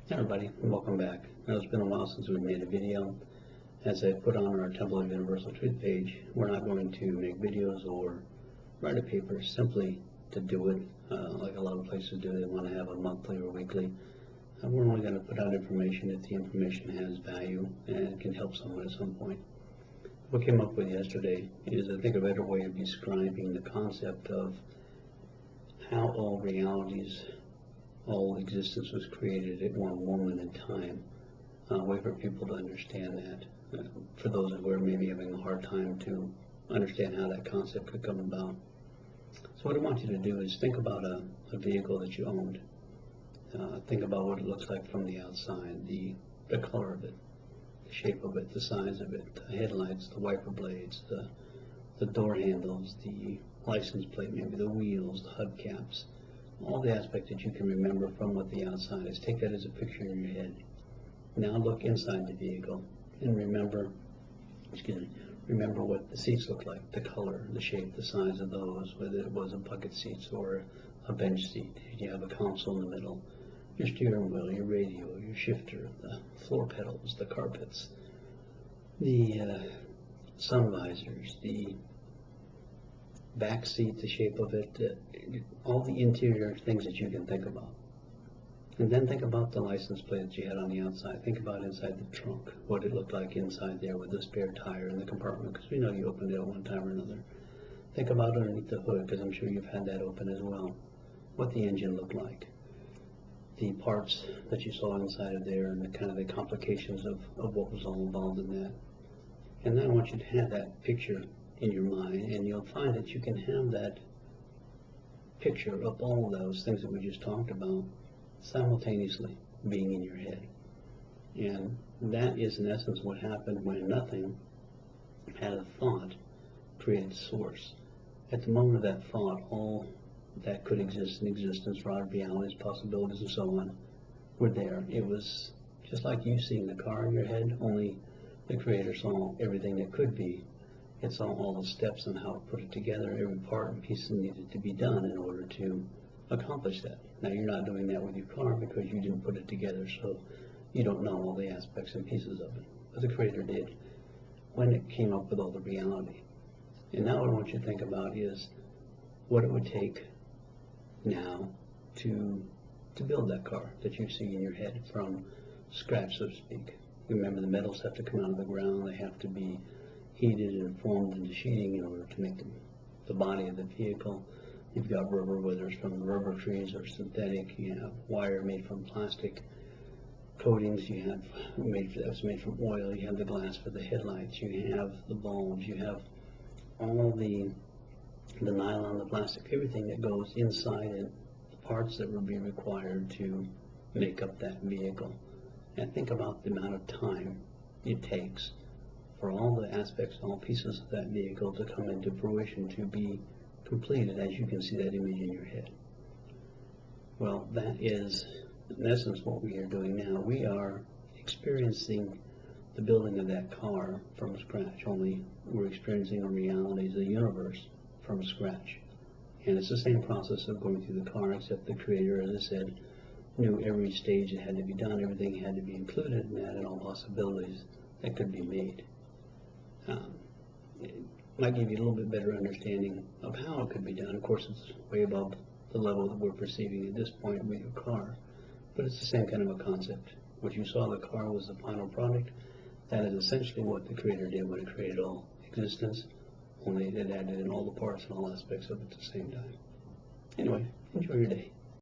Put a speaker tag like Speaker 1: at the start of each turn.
Speaker 1: Hey everybody, and welcome back. Now, it's been a while since we made a video. As I put on our Temple of Universal Truth page, we're not going to make videos or write a paper simply to do it, like a lot of places do. They want to have a monthly or weekly. We're only going to put out information if the information has value and can help someone at some point. What came up with yesterday is, I think, a better way of describing the concept of how all realities, all existence was created at one moment in time. A way for people to understand that. For those who are maybe having a hard time to understand how that concept could come about. So what I want you to do is think about a vehicle that you owned. Think about what it looks like from the outside, the color of it, the shape of it, the size of it, the headlights, the wiper blades, the door handles, the license plate, maybe the wheels, the hubcaps. All the aspects that you can remember from what the outside is. Take that as a picture in your head. Now look inside the vehicle and remember what the seats look like, the color, the shape, the size of those, whether it was a bucket seats or a bench seat. You have a console in the middle, your steering wheel, your radio, your shifter, the floor pedals, the carpets, the sun visors, the back seat, the shape of it, all the interior things that you can think about. And then think about the license plate that you had on the outside. Think about inside the trunk, what it looked like inside there with the spare tire in the compartment, because we know you opened it at one time or another. Think about underneath the hood, because I'm sure you've had that open as well, what the engine looked like, the parts that you saw inside of there, and the kind of the complications of what was all involved in that. And then I want you to have that picture in your mind, and you'll find that you can have that picture of all of those things that we just talked about simultaneously being in your head. And that is in essence what happened when nothing had a thought created source. At the moment of that thought, all that could exist in existence, rod realities, possibilities, and so on, were there. It was just like you seeing the car in your head, only the Creator saw everything that could be. It saw all the steps and how to put it together, every part and piece that needed to be done in order to accomplish that. Now, you're not doing that with your car because you didn't put it together, so you don't know all the aspects and pieces of it. But the Creator did when it came up with all the reality. And now what I want you to think about is what it would take now to build that car that you see in your head from scratch, so to speak. Remember, the metals have to come out of the ground. They have to be heated and formed into sheeting in order to make the body of the vehicle. You've got rubber, whether it's from rubber trees or synthetic. You have wire made from plastic coatings. You have that's made from oil. You have the glass for the headlights. You have the bulbs. You have all the nylon, the plastic, everything that goes inside it, the parts that would be required to make up that vehicle. And think about the amount of time it takes for all the aspects, all pieces of that vehicle to come into fruition, to be completed, as you can see that image in your head. Well, that is, in essence, what we are doing now. We are experiencing the building of that car from scratch, only we're experiencing a reality as a universe from scratch. And it's the same process of going through the car, except the Creator, as I said, knew every stage that had to be done, everything had to be included in that, and all possibilities that could be made. It might give you a little bit better understanding of how it could be done. Of course, it's way above the level that we're perceiving at this point with your car, but it's the same kind of a concept. What you saw, the car was the final product. That is essentially what the Creator did when it created all existence, only it added in all the parts and all aspects of it at the same time. Anyway, enjoy your day.